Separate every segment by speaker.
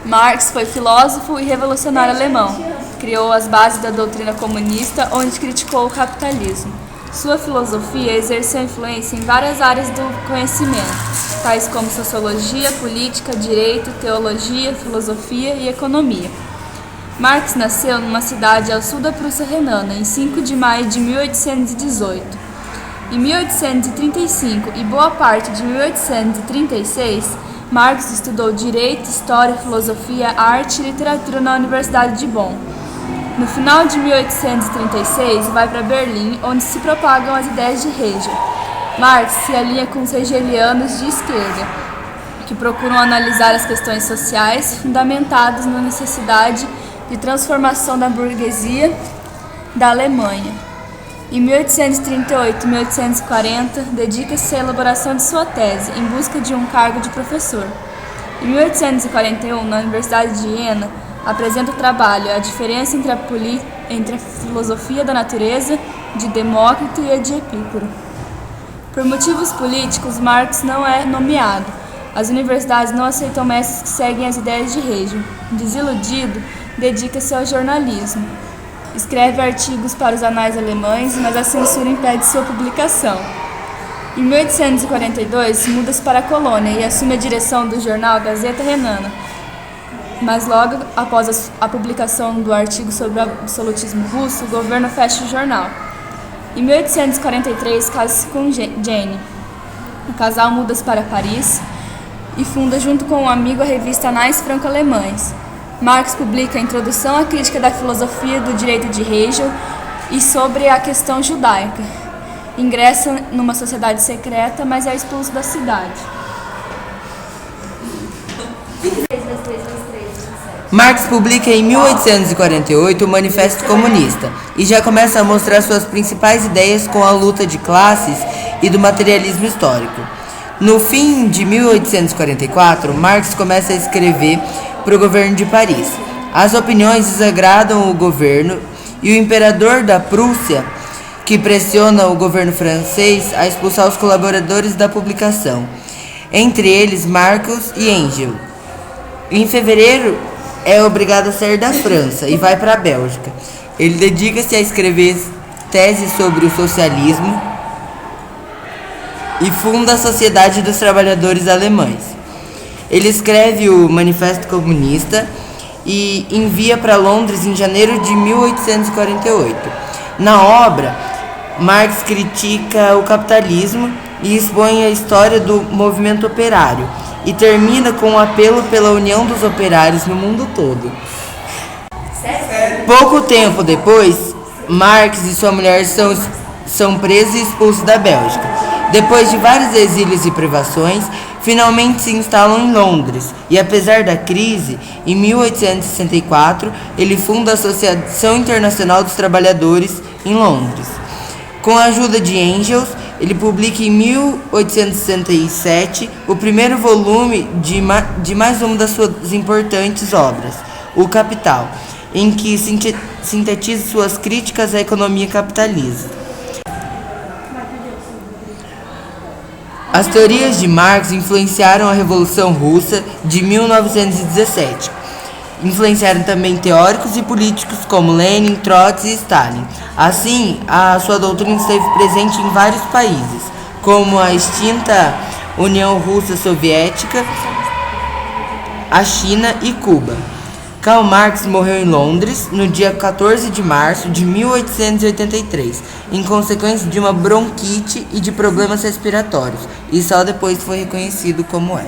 Speaker 1: Marx foi filósofo e revolucionário alemão. Criou as bases da doutrina comunista, onde criticou o capitalismo. Sua filosofia exerceu influência em várias áreas do conhecimento, tais como sociologia, política, direito, teologia, filosofia e economia. Marx nasceu numa cidade ao sul da Prússia Renana, em 5 de maio de 1818. Em 1835 e boa parte de 1836, Marx estudou Direito, História, Filosofia, Arte e Literatura na Universidade de Bonn. No final de 1836, vai para Berlim, onde se propagam as ideias de Hegel. Marx se alinha com os hegelianos de esquerda, que procuram analisar as questões sociais fundamentadas na necessidade de transformação da burguesia da Alemanha. Em 1838 e 1840, dedica-se à elaboração de sua tese, em busca de um cargo de professor. Em 1841, na Universidade de Iena, apresenta o trabalho A Diferença entre a Filosofia da Natureza, de Demócrito, e a de Epicuro. Por motivos políticos, Marx não é nomeado. As universidades não aceitam mestres que seguem as ideias de Hegel. Desiludido, dedica-se ao jornalismo. Escreve artigos para os anais alemães, mas a censura impede sua publicação. Em 1842, muda-se para a Colônia e assume a direção do jornal Gazeta Renana. Mas logo após a publicação do artigo sobre o absolutismo russo, o governo fecha o jornal. Em 1843, casa-se com Jane. O casal muda-se para Paris e funda junto com um amigo a revista Anais Franco-Alemães. Marx publica a Introdução à Crítica da Filosofia do Direito de Hegel e sobre a questão judaica. Ingressa numa sociedade secreta, mas é expulso da cidade.
Speaker 2: Marx publica em 1848 o Manifesto Comunista e já começa a mostrar suas principais ideias com a luta de classes e do materialismo histórico. No fim de 1844, Marx começa a escrever para o governo de Paris. As opiniões desagradam o governo e o imperador da Prússia, que pressiona o governo francês a expulsar os colaboradores da publicação, entre eles Marx e Engels. Em fevereiro, é obrigado a sair da França e vai para a Bélgica. Ele dedica-se a escrever teses sobre o socialismo e funda a Sociedade dos Trabalhadores Alemães. Ele escreve o Manifesto Comunista e envia para Londres em janeiro de 1848. Na obra, Marx critica o capitalismo e expõe a história do movimento operário e termina com um apelo pela união dos operários no mundo todo. Pouco tempo depois, Marx e sua mulher são presos e expulsos da Bélgica. Depois de vários exílios e privações, finalmente se instalam em Londres e, apesar da crise, em 1864 ele funda a Associação Internacional dos Trabalhadores em Londres. Com a ajuda de Engels, ele publica em 1867 o primeiro volume de mais uma das suas importantes obras, O Capital, em que sintetiza suas críticas à economia capitalista. As teorias de Marx influenciaram a Revolução Russa de 1917. Influenciaram também teóricos e políticos como Lenin, Trotsky e Stalin. Assim, a sua doutrina esteve presente em vários países, como a extinta União Russa Soviética, a China e Cuba. Karl Marx morreu em Londres no dia 14 de março de 1883, em consequência de uma bronquite e de problemas respiratórios, e só depois foi reconhecido como é.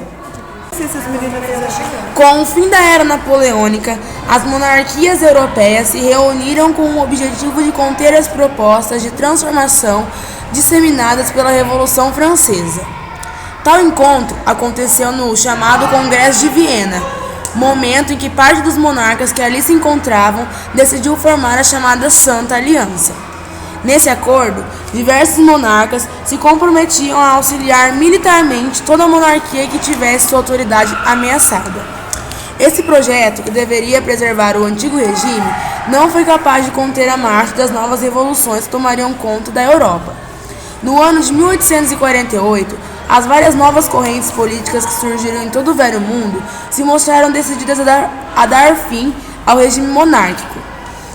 Speaker 3: Com o fim da era napoleônica, as monarquias europeias se reuniram com o objetivo de conter as propostas de transformação disseminadas pela Revolução Francesa. Tal encontro aconteceu no chamado Congresso de Viena, momento em que parte dos monarcas que ali se encontravam decidiu formar a chamada Santa Aliança. Nesse acordo, diversos monarcas se comprometiam a auxiliar militarmente toda a monarquia que tivesse sua autoridade ameaçada. Esse projeto, que deveria preservar o antigo regime, não foi capaz de conter a marcha das novas revoluções que tomariam conta da Europa. No ano de 1848, as várias novas correntes políticas que surgiram em todo o Velho Mundo se mostraram decididas a dar fim ao regime monárquico.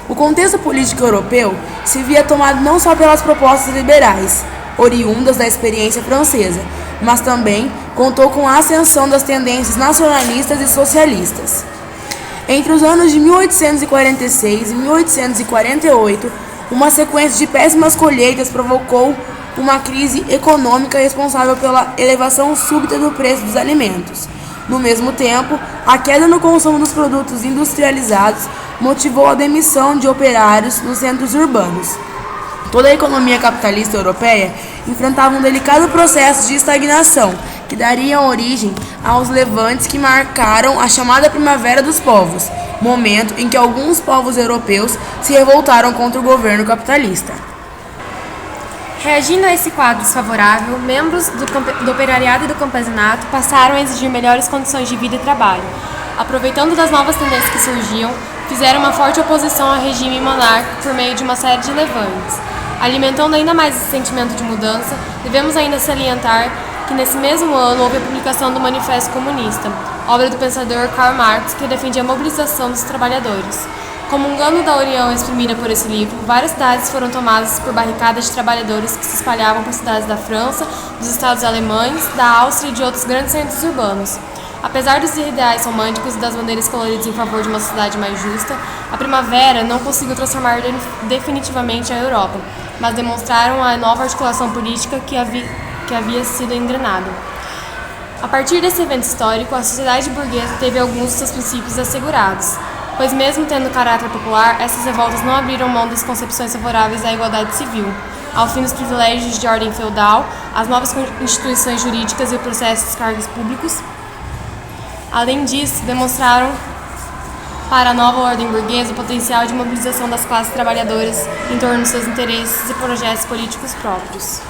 Speaker 3: O contexto político europeu se via tomado não só pelas propostas liberais, oriundas da experiência francesa, mas também contou com a ascensão das tendências nacionalistas e socialistas. Entre os anos de 1846 e 1848, uma sequência de péssimas colheitas provocou uma crise econômica responsável pela elevação súbita do preço dos alimentos. No mesmo tempo, a queda no consumo dos produtos industrializados motivou a demissão de operários nos centros urbanos. Toda a economia capitalista europeia enfrentava um delicado processo de estagnação, que daria origem aos levantes que marcaram a chamada Primavera dos Povos, momento em que alguns povos europeus se revoltaram contra o governo capitalista.
Speaker 4: Reagindo a esse quadro desfavorável, membros do operariado e do campesinato passaram a exigir melhores condições de vida e trabalho. Aproveitando das novas tendências que surgiam, fizeram uma forte oposição ao regime monárquico por meio de uma série de levantes. Alimentando ainda mais esse sentimento de mudança, devemos ainda salientar que nesse mesmo ano houve a publicação do Manifesto Comunista, obra do pensador Karl Marx, que defendia a mobilização dos trabalhadores. Comungando da união exprimida por esse livro, várias cidades foram tomadas por barricadas de trabalhadores que se espalhavam por cidades da França, dos estados alemães, da Áustria e de outros grandes centros urbanos. Apesar dos ideais românticos e das bandeiras coloridas em favor de uma sociedade mais justa, a primavera não conseguiu transformar definitivamente a Europa, mas demonstraram a nova articulação política que havia sido engrenada. A partir desse evento histórico, a sociedade burguesa teve alguns de seus princípios assegurados, pois mesmo tendo caráter popular, essas revoltas não abriram mão das concepções favoráveis à igualdade civil, ao fim dos privilégios de ordem feudal, às novas instituições jurídicas e o processo dos cargos públicos. Além disso, demonstraram para a nova ordem burguesa o potencial de mobilização das classes trabalhadoras em torno de seus interesses e projetos políticos próprios.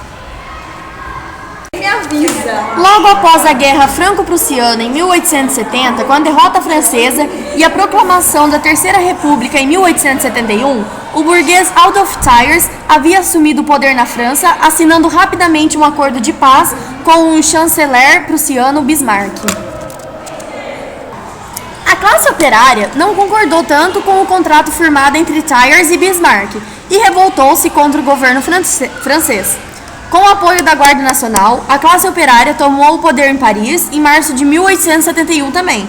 Speaker 5: Logo após a Guerra Franco-Prussiana em 1870, com a derrota francesa e a proclamação da Terceira República em 1871, o burguês Adolf Thiers havia assumido o poder na França, assinando rapidamente um acordo de paz com o chanceler prussiano Bismarck. A classe operária não concordou tanto com o contrato firmado entre Thiers e Bismarck e revoltou-se contra o governo francês. Com o apoio da Guarda Nacional, a classe operária tomou o poder em Paris em março de 1871 também.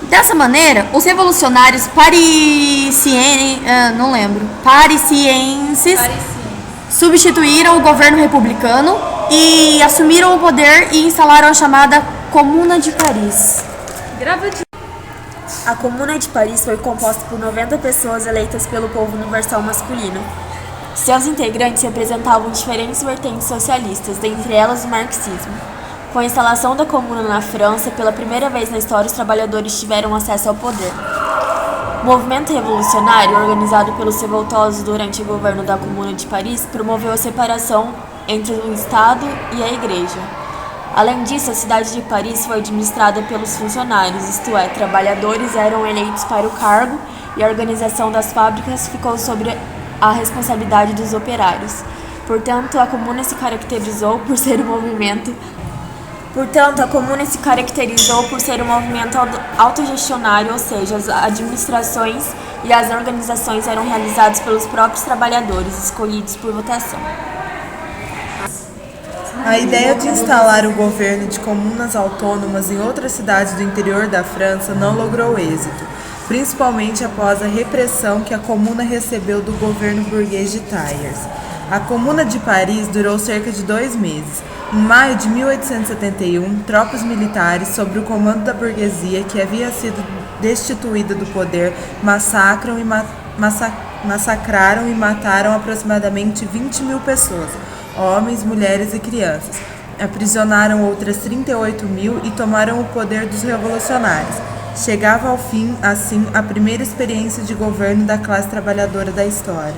Speaker 5: Dessa maneira, os revolucionários parisienses substituíram o governo republicano e assumiram o poder e instalaram a chamada Comuna de Paris.
Speaker 6: A Comuna de Paris foi composta por 90 pessoas eleitas pelo povo no versão masculino. Seus integrantes representavam diferentes vertentes socialistas, dentre elas o marxismo. Com a instalação da Comuna na França, pela primeira vez na história, os trabalhadores tiveram acesso ao poder. O movimento revolucionário, organizado pelos revoltosos durante o governo da Comuna de Paris, promoveu a separação entre o Estado e a Igreja. Além disso, a cidade de Paris foi administrada pelos funcionários, isto é, trabalhadores eram eleitos para o cargo e a organização das fábricas ficou sobre a responsabilidade dos operários. Portanto, a Comuna se caracterizou por ser um movimento autogestionário, ou seja, as administrações e as organizações eram realizadas pelos próprios trabalhadores, escolhidos por votação.
Speaker 7: A ideia de instalar o governo de comunas autônomas em outras cidades do interior da França não logrou êxito, principalmente após a repressão que a Comuna recebeu do governo burguês de Thiers. A Comuna de Paris durou cerca de 2 meses. Em maio de 1871, tropas militares, sob o comando da burguesia, que havia sido destituída do poder, massacraram e mataram aproximadamente 20.000 pessoas, homens, mulheres e crianças. Aprisionaram outras 38.000 e tomaram o poder dos revolucionários. Chegava ao fim, assim, a primeira experiência de governo da classe trabalhadora da história.